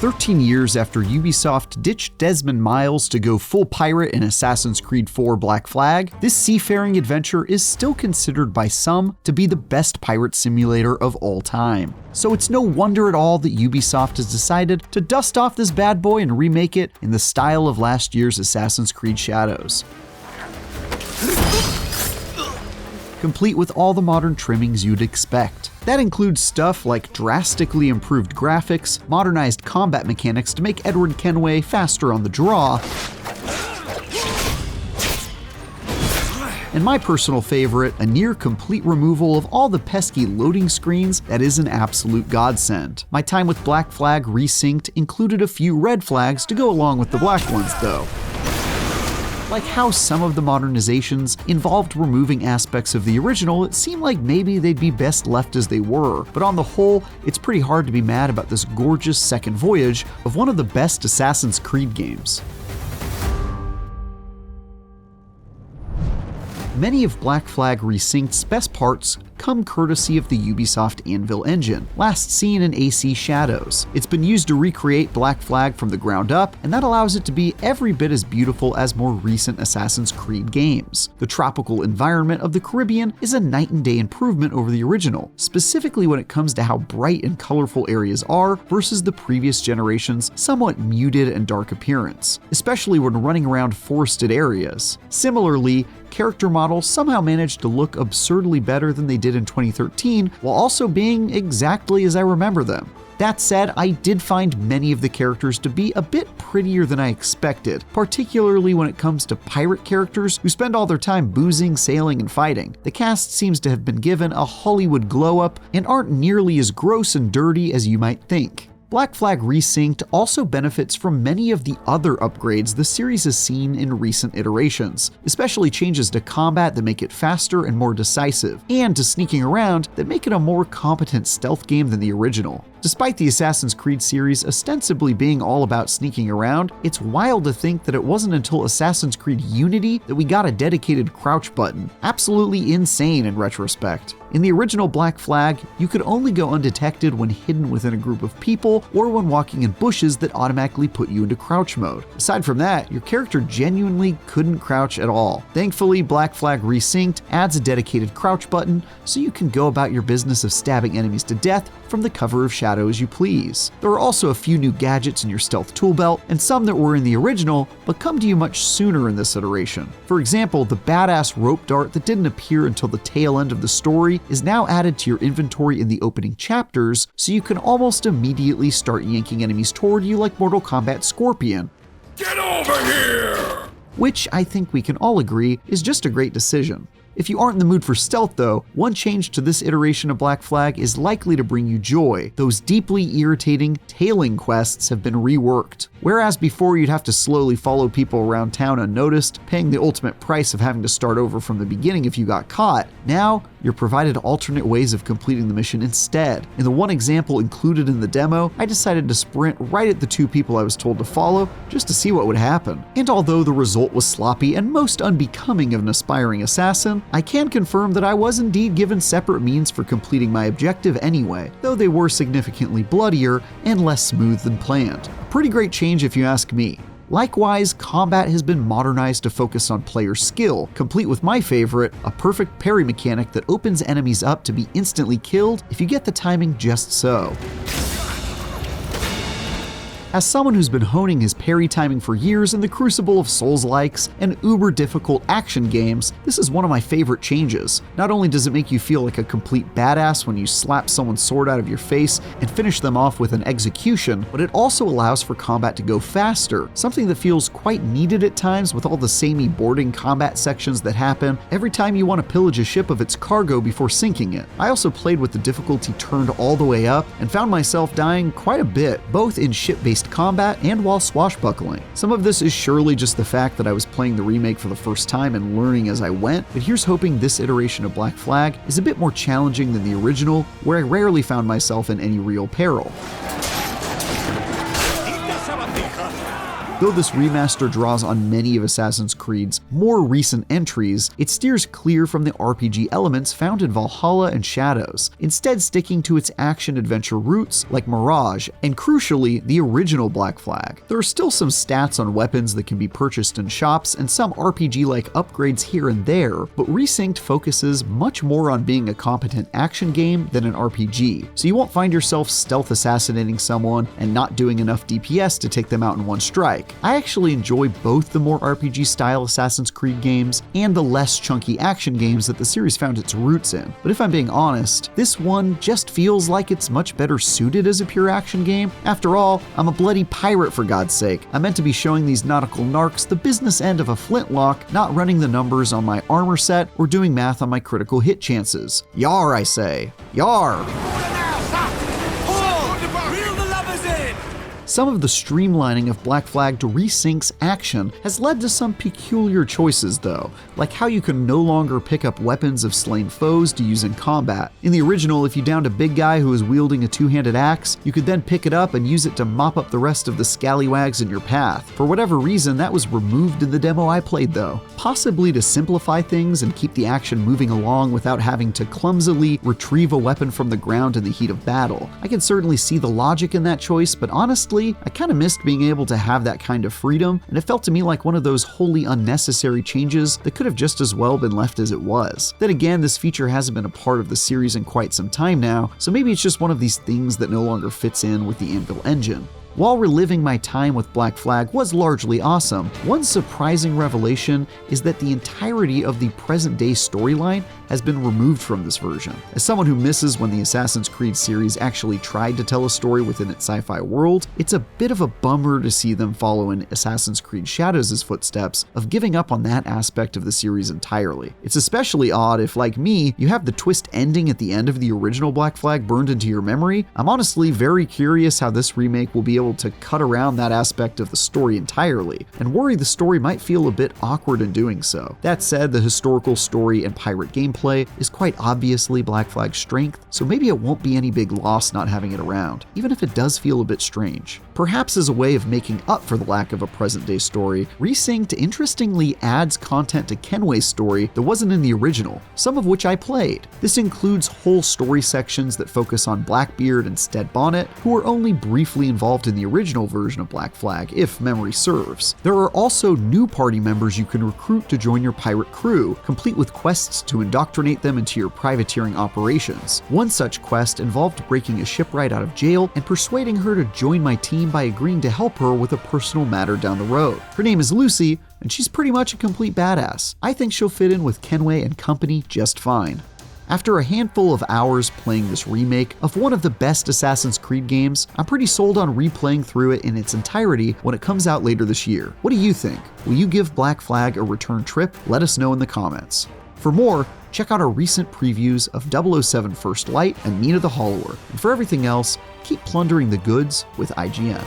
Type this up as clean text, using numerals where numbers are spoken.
13 years after Ubisoft ditched Desmond Miles to go full pirate in Assassin's Creed 4 Black Flag, this seafaring adventure is still considered by some to be the best pirate simulator of all time. So it's no wonder at all that Ubisoft has decided to dust off this bad boy and remake it in the style of last year's Assassin's Creed Shadows. Complete with all the modern trimmings you'd expect. That includes stuff like drastically improved graphics, modernized combat mechanics to make Edward Kenway faster on the draw, and my personal favorite, a near complete removal of all the pesky loading screens that is an absolute godsend. My time with Black Flag Resynced included a few red flags to go along with the black ones though. Like how some of the modernizations involved removing aspects of the original, it seemed like maybe they'd be best left as they were, but on the whole, it's pretty hard to be mad about this gorgeous second voyage of one of the best Assassin's Creed games. Many of Black Flag Resynked's best parts come courtesy of the Ubisoft Anvil engine, last seen in AC Shadows. It's been used to recreate Black Flag from the ground up, and that allows it to be every bit as beautiful as more recent Assassin's Creed games. The tropical environment of the Caribbean is a night and day improvement over the original, specifically when it comes to how bright and colorful areas are versus the previous generation's somewhat muted and dark appearance, especially when running around forested areas. Similarly, character models somehow managed to look absurdly better than they did in 2013, while also being exactly as I remember them. That said, I did find many of the characters to be a bit prettier than I expected, particularly when it comes to pirate characters who spend all their time boozing, sailing, and fighting. The cast seems to have been given a Hollywood glow-up and aren't nearly as gross and dirty as you might think. Black Flag Resynced also benefits from many of the other upgrades the series has seen in recent iterations, especially changes to combat that make it faster and more decisive, and to sneaking around that make it a more competent stealth game than the original. Despite the Assassin's Creed series ostensibly being all about sneaking around, it's wild to think that it wasn't until Assassin's Creed Unity that we got a dedicated crouch button. Absolutely insane in retrospect. In the original Black Flag, you could only go undetected when hidden within a group of people or when walking in bushes that automatically put you into crouch mode. Aside from that, your character genuinely couldn't crouch at all. Thankfully, Black Flag Resynced adds a dedicated crouch button so you can go about your business of stabbing enemies to death from the cover of shadows you please. There are also a few new gadgets in your stealth tool belt, and some that were in the original but come to you much sooner in this iteration. For example, the badass rope dart that didn't appear until the tail end of the story is now added to your inventory in the opening chapters, so you can almost immediately start yanking enemies toward you like Mortal Kombat Scorpion. Get over here! Which I think we can all agree is just a great decision. If you aren't in the mood for stealth though, one change to this iteration of Black Flag is likely to bring you joy. Those deeply irritating tailing quests have been reworked. Whereas before you'd have to slowly follow people around town unnoticed, paying the ultimate price of having to start over from the beginning if you got caught, now you're provided alternate ways of completing the mission instead. In the one example included in the demo, I decided to sprint right at the two people I was told to follow just to see what would happen. And although the result was sloppy and most unbecoming of an aspiring assassin, I can confirm that I was indeed given separate means for completing my objective anyway, though they were significantly bloodier and less smooth than planned. A pretty great change if you ask me. Likewise, combat has been modernized to focus on player skill, complete with my favorite, a perfect parry mechanic that opens enemies up to be instantly killed if you get the timing just so. As someone who's been honing his parry timing for years in the crucible of Souls-likes and uber-difficult action games, this is one of my favorite changes. Not only does it make you feel like a complete badass when you slap someone's sword out of your face and finish them off with an execution, but it also allows for combat to go faster, something that feels quite needed at times with all the samey boarding combat sections that happen every time you want to pillage a ship of its cargo before sinking it. I also played with the difficulty turned all the way up and found myself dying quite a bit, both in ship-based combat and while swashbuckling. Some of this is surely just the fact that I was playing the remake for the first time and learning as I went, but here's hoping this iteration of Black Flag is a bit more challenging than the original, where I rarely found myself in any real peril. Though this remaster draws on many of Assassin's Creed's more recent entries, it steers clear from the RPG elements found in Valhalla and Shadows, instead sticking to its action-adventure roots like Mirage, and crucially, the original Black Flag. There are still some stats on weapons that can be purchased in shops and some RPG-like upgrades here and there, but Resynced focuses much more on being a competent action game than an RPG, so you won't find yourself stealth assassinating someone and not doing enough DPS to take them out in one strike. I actually enjoy both the more RPG-style Assassin's Creed games and the less chunky action games that the series found its roots in, but if I'm being honest, this one just feels like it's much better suited as a pure action game. After all, I'm a bloody pirate for God's sake. I'm meant to be showing these nautical narcs the business end of a flintlock, not running the numbers on my armor set or doing math on my critical hit chances. Yar, I say. Yar! Some of the streamlining of Black Flag to Resynced's action has led to some peculiar choices though, like how you can no longer pick up weapons of slain foes to use in combat. In the original, if you downed a big guy who was wielding a two-handed axe, you could then pick it up and use it to mop up the rest of the scallywags in your path. For whatever reason, that was removed in the demo I played though, possibly to simplify things and keep the action moving along without having to clumsily retrieve a weapon from the ground in the heat of battle. I can certainly see the logic in that choice, but honestly, I kind of missed being able to have that kind of freedom, and it felt to me like one of those wholly unnecessary changes that could have just as well been left as it was. Then again, this feature hasn't been a part of the series in quite some time now, so maybe it's just one of these things that no longer fits in with the Anvil engine. While reliving my time with Black Flag was largely awesome, one surprising revelation is that the entirety of the present-day storyline has been removed from this version. As someone who misses when the Assassin's Creed series actually tried to tell a story within its sci-fi world, it's a bit of a bummer to see them follow in Assassin's Creed Shadows' footsteps of giving up on that aspect of the series entirely. It's especially odd if, like me, you have the twist ending at the end of the original Black Flag burned into your memory. I'm honestly very curious how this remake will be able to cut around that aspect of the story entirely, and worry the story might feel a bit awkward in doing so. That said, the historical story and pirate gameplay is quite obviously Black Flag's strength, so maybe it won't be any big loss not having it around, even if it does feel a bit strange. Perhaps as a way of making up for the lack of a present-day story, Resynced interestingly adds content to Kenway's story that wasn't in the original, some of which I played. This includes whole story sections that focus on Blackbeard and Stead Bonnet, who were only briefly involved in the original version of Black Flag, if memory serves. There are also new party members you can recruit to join your pirate crew, complete with quests to indoctrinate them into your privateering operations. One such quest involved breaking a shipwright out of jail and persuading her to join my team by agreeing to help her with a personal matter down the road. Her name is Lucy, and she's pretty much a complete badass. I think she'll fit in with Kenway and company just fine. After a handful of hours playing this remake of one of the best Assassin's Creed games, I'm pretty sold on replaying through it in its entirety when it comes out later this year. What do you think? Will you give Black Flag a return trip? Let us know in the comments. For more, check out our recent previews of 007 First Light and Mina the Hollower. And for everything else, keep plundering the goods with IGN.